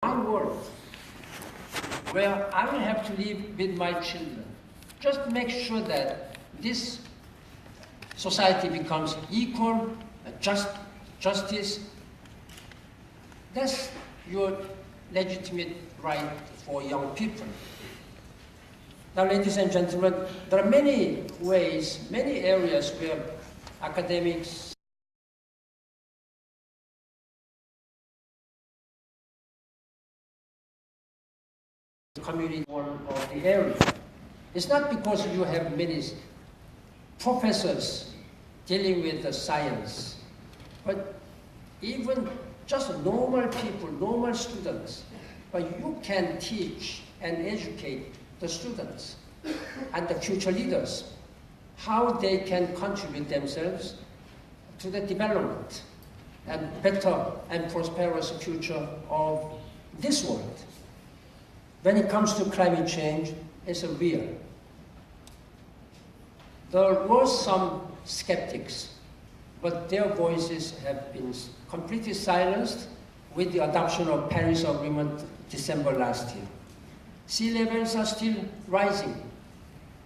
my world where I will have to live with my children. Just make sure that this society becomes equal, justice. That's your legitimate right for young people. Now, ladies and gentlemen, there are many ways, many areas where academics community one of the area. It's not because you have many professors dealing with the science, but even just normal people, normal students, but you can teach and educate the students and the future leaders how they can contribute themselves to the development and better and prosperous future of this world. When it comes to climate change, it's real. There were some skeptics, but their voices have been completely silenced with the adoption of Paris Agreement December last year. Sea levels are still rising.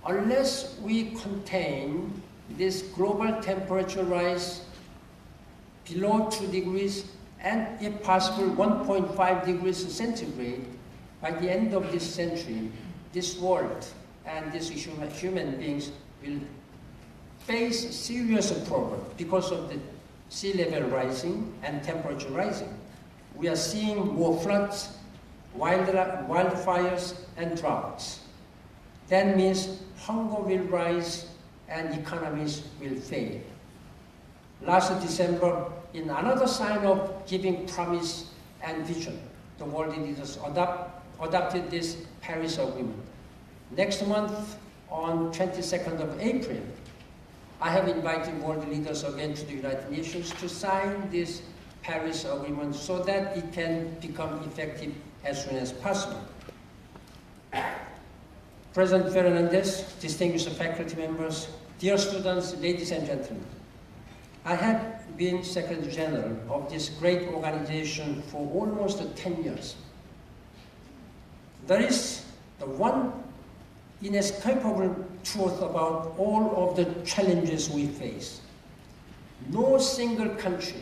Unless we contain this global temperature rise below 2 degrees and, if possible, 1.5 degrees centigrade, by the end of this century, this world and these human beings will face serious problems because of the sea level rising and temperature rising. We are seeing more floods, wildfires, and droughts. That means hunger will rise and economies will fail. Last December, in another sign of giving promise and vision, the world leaders adopted this Paris Agreement. Next month, on 22nd of April, I have invited world leaders again to the United Nations to sign this Paris Agreement so that it can become effective as soon as possible. President Fernandez, distinguished faculty members, dear students, ladies and gentlemen, I have been Secretary General of this great organization for almost 10 years. There is the one inescapable truth about all of the challenges we face. No single country,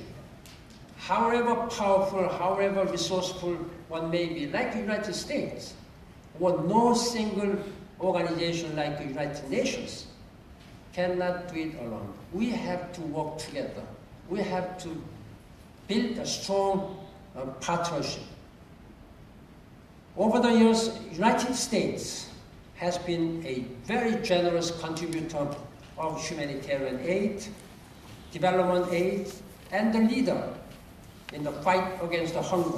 however powerful, however resourceful one may be, like the United States, or no single organization like the United Nations, cannot do it alone. We have to work together. We have to build a strong partnership. Over the years, United States has been a very generous contributor of humanitarian aid, development aid, and the leader in the fight against the hunger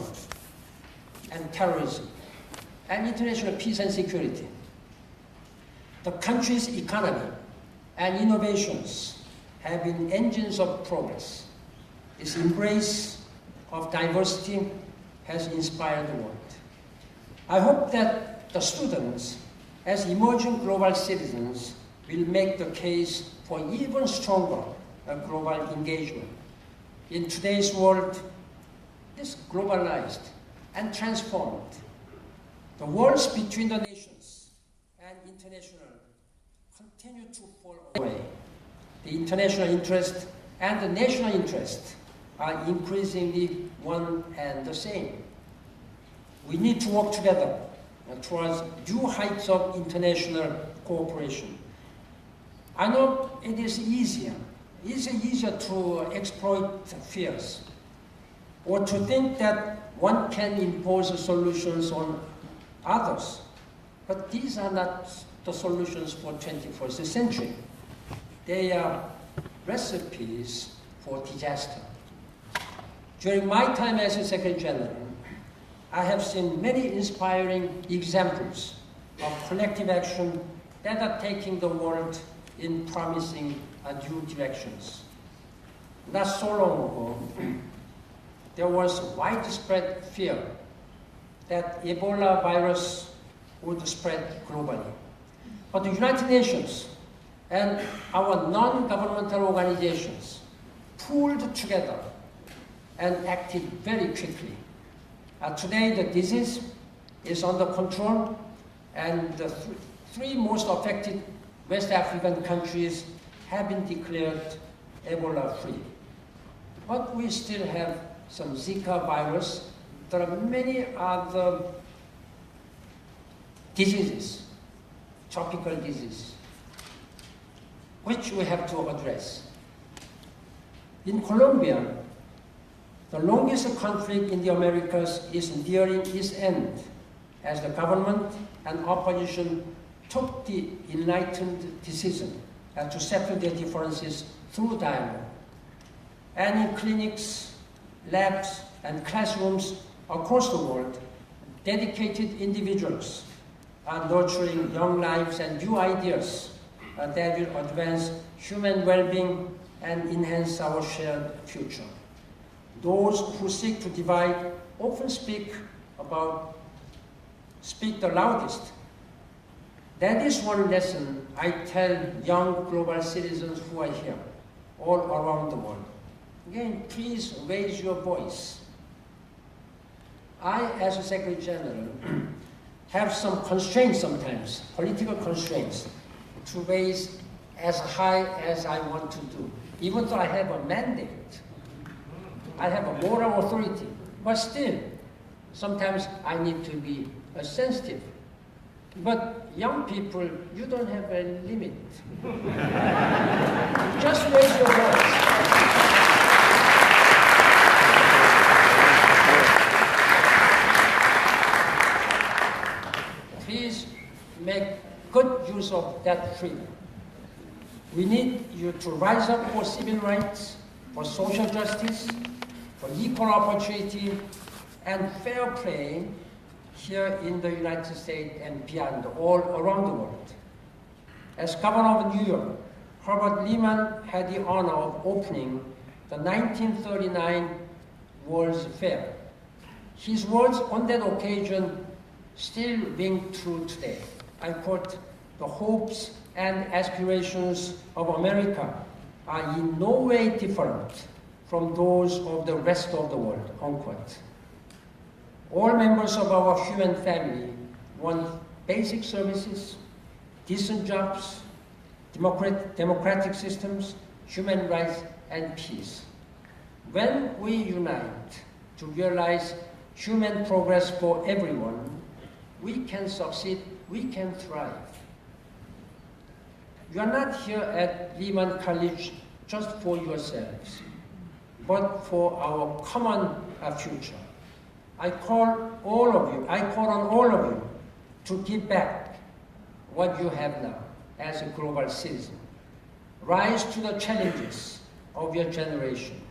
and terrorism and international peace and security. The country's economy and innovations have been engines of progress. Its embrace of diversity has inspired the world. I hope that the students, as emerging global citizens, will make the case for even stronger global engagement. In today's world, this globalized and transformed. The walls between the nations and international continue to fall away. The international interest and the national interest are increasingly one and the same. We need to work together towards new heights of international cooperation. I know it is easier to exploit fears or to think that one can impose solutions on others. But these are not the solutions for 21st century. They are recipes for disaster. During my time as a Secretary General, I have seen many inspiring examples of collective action that are taking the world in promising new directions. Not so long ago, there was widespread fear that Ebola virus would spread globally. But the United Nations and our non-governmental organizations pulled together and acted very quickly. Today, the disease is under control, and the three most affected West African countries have been declared Ebola-free. But we still have some Zika virus. There are many other diseases, tropical diseases, which we have to address. In Colombia, the longest conflict in the Americas is nearing its end, as the government and opposition took the enlightened decision to settle their differences through dialogue. And in clinics, labs, and classrooms across the world, dedicated individuals are nurturing young lives and new ideas that will advance human well-being and enhance our shared future. Those who seek to divide often speak the loudest. That is one lesson I tell young global citizens who are here, all around the world. Again, please raise your voice. I, as a Secretary General, have some constraints sometimes, political constraints, to raise as high as I want to do. Even though I have a mandate, I have a moral authority, but still, sometimes I need to be sensitive. But young people, you don't have a limit. Just raise your voice. Please make good use of that freedom. We need you to rise up for civil rights, for social justice, for equal opportunity, and fair play here in the United States and beyond, all around the world. As Governor of New York, Herbert Lehman had the honor of opening the 1939 World's Fair. His words on that occasion still ring true today. I quote, "The hopes and aspirations of America are in no way different from those of the rest of the world," unquote. All members of our human family want basic services, decent jobs, democratic systems, human rights, and peace. When we unite to realize human progress for everyone, we can succeed, we can thrive. You are not here at Lehman College just for yourselves, but for our common future. I call on all of you to give back what you have now as a global citizen. Rise to the challenges of your generation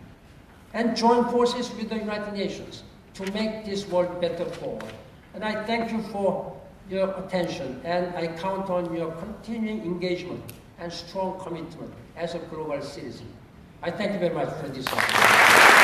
and join forces with the United Nations to make this world better for all. And I thank you for your attention, and I count on your continuing engagement and strong commitment as a global citizen. I thank you very much for this opportunity.